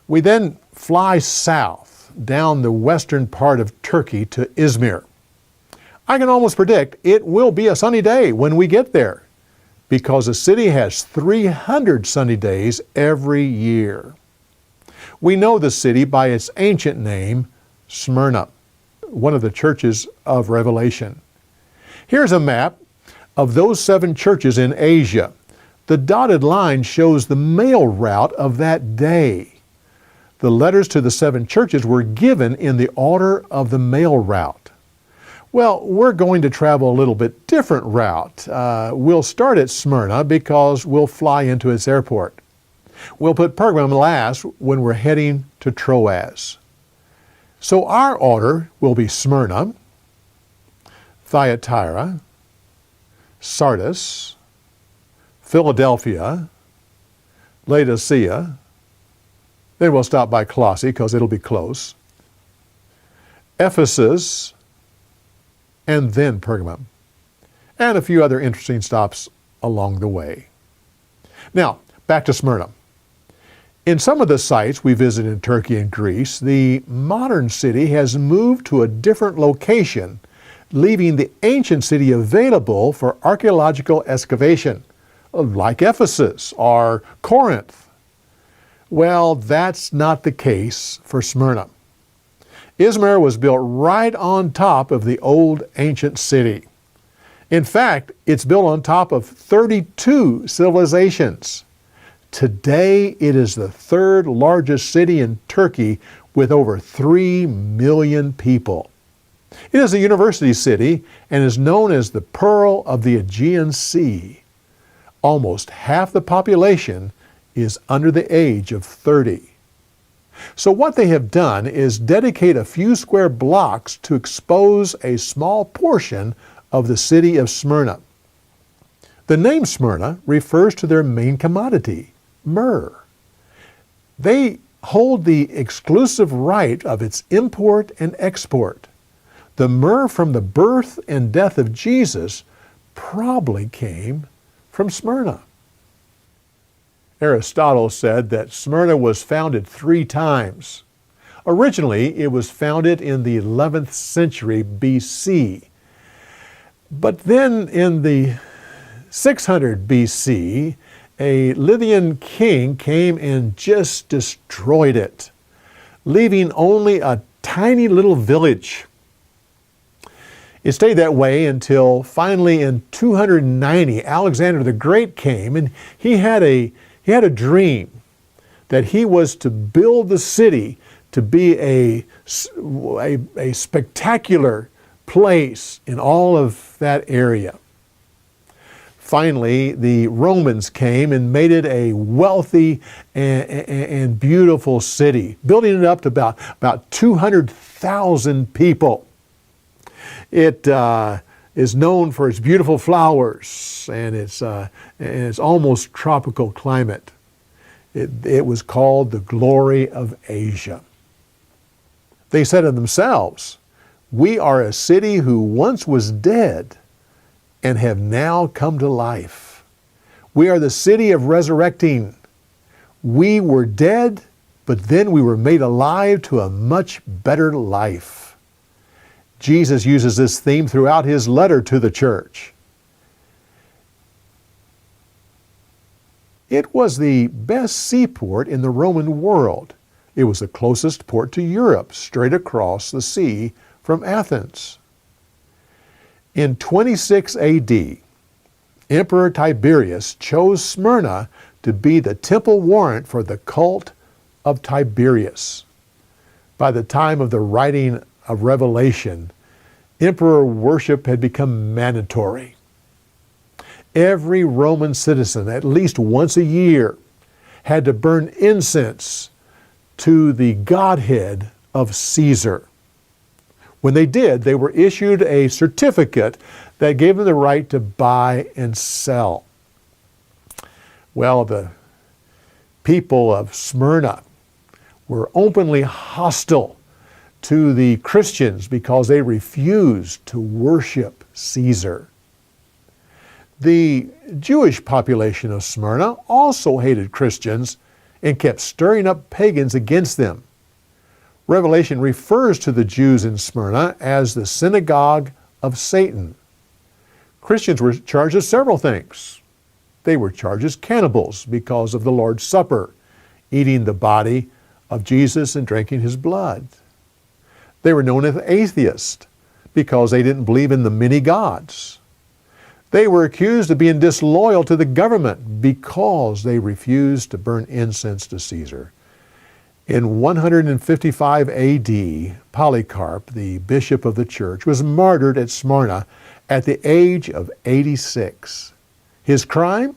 We then fly south down the western part of Turkey to Izmir. I can almost predict it will be a sunny day when we get there, because the city has 300 sunny days every year. We know the city by its ancient name, Smyrna, one of the churches of Revelation. Here's a map of those 7 churches in Asia. The dotted line shows the mail route of that day. The letters to the 7 churches were given in the order of the mail route. Well, we're going to travel a little bit different route. We'll start at Smyrna because we'll fly into its airport. We'll put Pergamum last when we're heading to Troas. So our order will be Smyrna, Thyatira, Sardis, Philadelphia, Laodicea, then we'll stop by Colossae because it'll be close, Ephesus, and then Pergamum, and a few other interesting stops along the way. Now, back to Smyrna. In some of the sites we visit in Turkey and Greece, the modern city has moved to a different location, leaving the ancient city available for archaeological excavation, like Ephesus or Corinth. Well, that's not the case for Smyrna. Izmir was built right on top of the old ancient city. In fact, it's built on top of 32 civilizations. Today, it is the 3rd largest city in Turkey with over 3 million people. It is a university city and is known as the Pearl of the Aegean Sea. Almost half the population is under the age of 30. So what they have done is dedicate a few square blocks to expose a small portion of the city of Smyrna. The name Smyrna refers to their main commodity, myrrh. They hold the exclusive right of its import and export. The myrrh from the birth and death of Jesus probably came from Smyrna. Aristotle said that Smyrna was founded 3 times. Originally, it was founded in the 11th century BC. But then in the 600 BC, a Lydian king came and just destroyed it, leaving only a tiny little village. It stayed that way until finally in 290, Alexander the Great came, and he had a dream that he was to build the city to be a spectacular place in all of that area. Finally, the Romans came and made it a wealthy and beautiful city, building it up to about 200,000 people. It is known for its beautiful flowers and its almost tropical climate. It was called the glory of Asia. They said of themselves, "We are a city who once was dead and have now come to life. We are the city of resurrecting. We were dead, but then we were made alive to a much better life." Jesus uses this theme throughout his letter to the church. It was the best seaport in the Roman world. It was the closest port to Europe, straight across the sea from Athens. In 26 AD, Emperor Tiberius chose Smyrna to be the temple warrant for the cult of Tiberius. By the time of the writing of Revelation, emperor worship had become mandatory. Every Roman citizen, at least once a year, had to burn incense to the Godhead of Caesar. When they did, they were issued a certificate that gave them the right to buy and sell. Well, the people of Smyrna were openly hostile to the Christians because they refused to worship Caesar. The Jewish population of Smyrna also hated Christians and kept stirring up pagans against them. Revelation refers to the Jews in Smyrna as the synagogue of Satan. Christians were charged as several things. They were charged as cannibals because of the Lord's Supper, eating the body of Jesus and drinking his blood. They were known as atheists because they didn't believe in the many gods. They were accused of being disloyal to the government because they refused to burn incense to Caesar. In 155 AD, Polycarp, the bishop of the church, was martyred at Smyrna at the age of 86. His crime?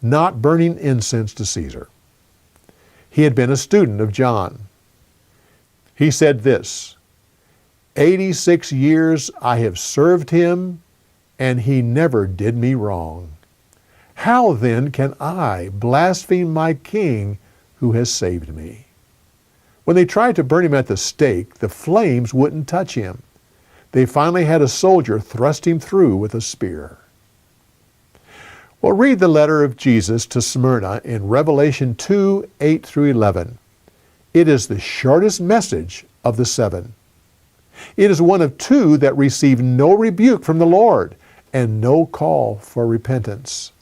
Not burning incense to Caesar. He had been a student of John. He said this, 86 years I have served him, and he never did me wrong. How then can I blaspheme my king who has saved me? When they tried to burn him at the stake, the flames wouldn't touch him. They finally had a soldier thrust him through with a spear. Well, read the letter of Jesus to Smyrna in Revelation 2, 8 through 11. It is the shortest message of the 7. It is one of 2 that receive no rebuke from the Lord and no call for repentance.